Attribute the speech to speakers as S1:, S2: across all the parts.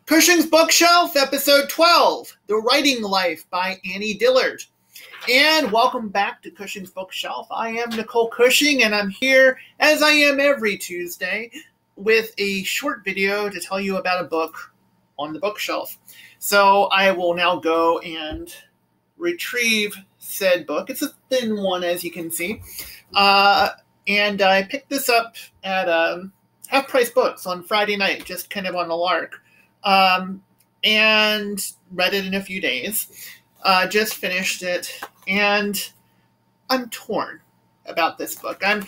S1: Cushing's Bookshelf, Episode 12, The Writing Life by Annie Dillard. And welcome back to Cushing's Bookshelf. I am Nicole Cushing, and I'm here, as I am every Tuesday, with a short video to tell you about a book on the bookshelf. So I will now go and retrieve said book. It's a thin one, as you can see. And I picked this up at Half Price Books on Friday night, just kind of on the lark. And read it in a few days. Just finished it, and I'm torn about this book. I'm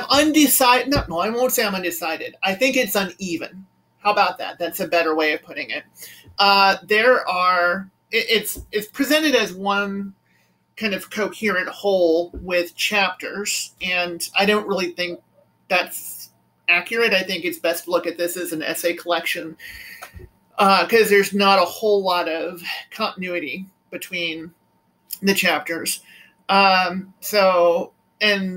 S1: undecided. No, I won't say I'm undecided. I think it's uneven. How about that? That's a better way of putting it. It's presented as one kind of coherent whole with chapters, and I don't really think that's accurate. I think it's best to look at this as an essay collection, because there's not a whole lot of continuity between the chapters. And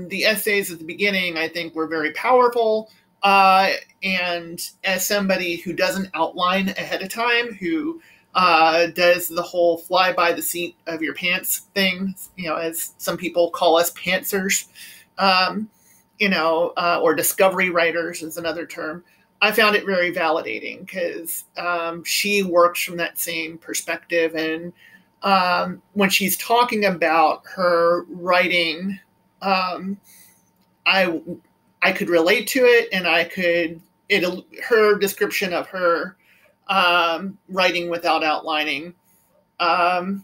S1: the essays at the beginning, I think, were very powerful. And as somebody who doesn't outline ahead of time, who does the whole fly by the seat of your pants thing, as some people call us pantsers, or discovery writers is another term. I found it very validating because she works from that same perspective. And when she's talking about her writing, I could relate to it, and her description of her writing without outlining helped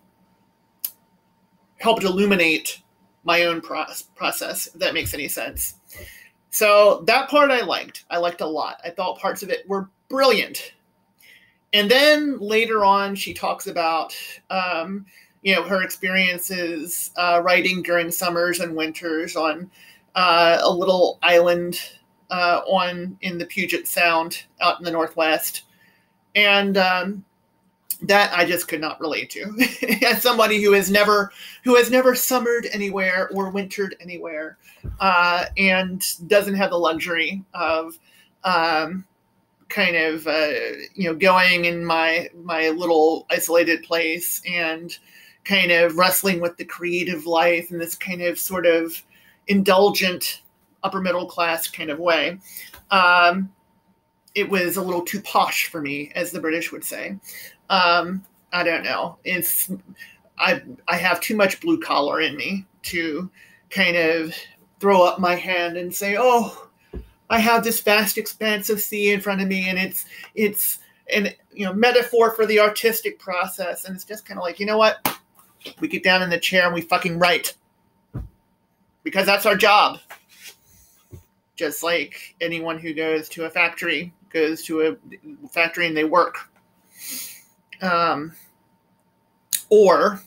S1: illuminate my own process, if that makes any sense. So that part I liked. I liked a lot. I thought parts of it were brilliant. And then later on, she talks about, her experiences writing during summers and winters on a little island in the Puget Sound out in the Northwest. And that I just could not relate to. As somebody who has never summered anywhere or wintered anywhere, and doesn't have the luxury of going in my little isolated place and kind of wrestling with the creative life in this kind of sort of indulgent upper middle class kind of way. It was a little too posh for me, as the British would say. I don't know. I have too much blue collar in me to kind of throw up my hand and say, oh, I have this vast expanse of sea in front of me, and it's an metaphor for the artistic process. And it's just kind of like, you know what? We get down in the chair and we fucking write, because that's our job. Just like anyone who goes to a factory and they work. Or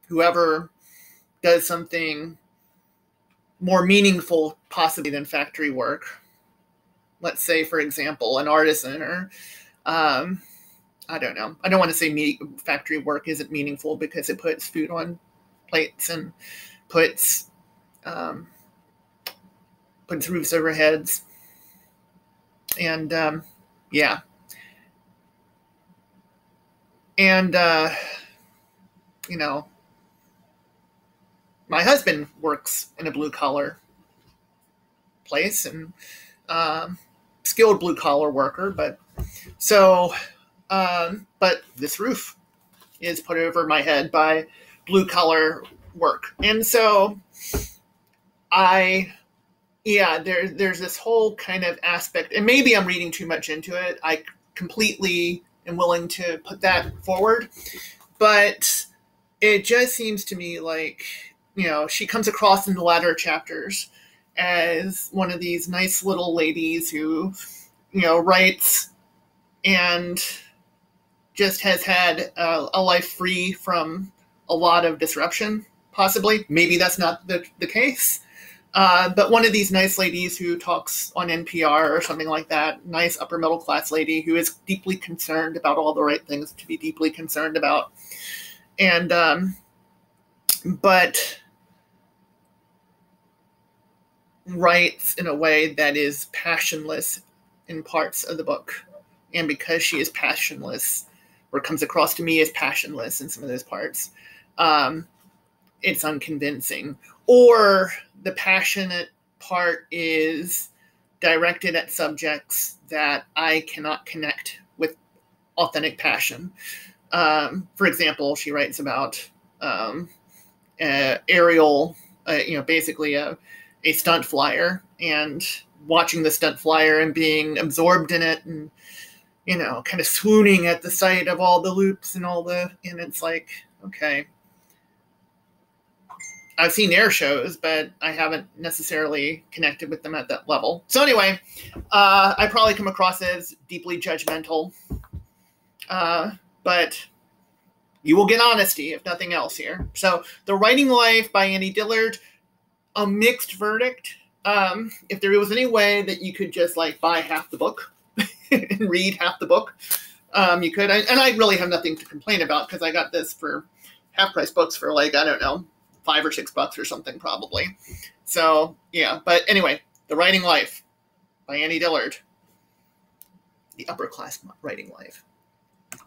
S1: whoever does something more meaningful possibly than factory work. Let's say, for example, an artisan, or I don't know. I don't want to say factory work isn't meaningful, because it puts food on plates and puts roofs over heads. And yeah. And, my husband works in a blue-collar place, and skilled blue-collar worker, but this roof is put over my head by blue-collar work. And so there's this whole kind of aspect, and maybe I'm reading too much into it. I completely am willing to put that forward, but it just seems to me like, she comes across in the latter chapters as one of these nice little ladies who, writes and just has had a life free from a lot of disruption, possibly. Maybe that's not the case. But one of these nice ladies who talks on NPR or something like that, nice upper middle class lady who is deeply concerned about all the right things to be deeply concerned about. And, but writes in a way that is passionless in parts of the book. and because she is passionless, or comes across to me as passionless in some of those parts, it's unconvincing. Or the passionate part is directed at subjects that I cannot connect with authentic passion. For example, she writes about aerial, basically a stunt flyer, and watching the stunt flyer and being absorbed in it, and kind of swooning at the sight of all the loops and and it's like, okay, I've seen air shows, but I haven't necessarily connected with them at that level. So anyway, I probably come across as deeply judgmental, but you will get honesty, if nothing else here. So The Writing Life by Annie Dillard, a mixed verdict. If there was any way that you could just buy half the book and read half the book, you could. And I really have nothing to complain about, because I got this for half-price books for I don't know, $5 or $6 or something probably. So yeah, but anyway, The Writing Life by Annie Dillard. The upper class writing life.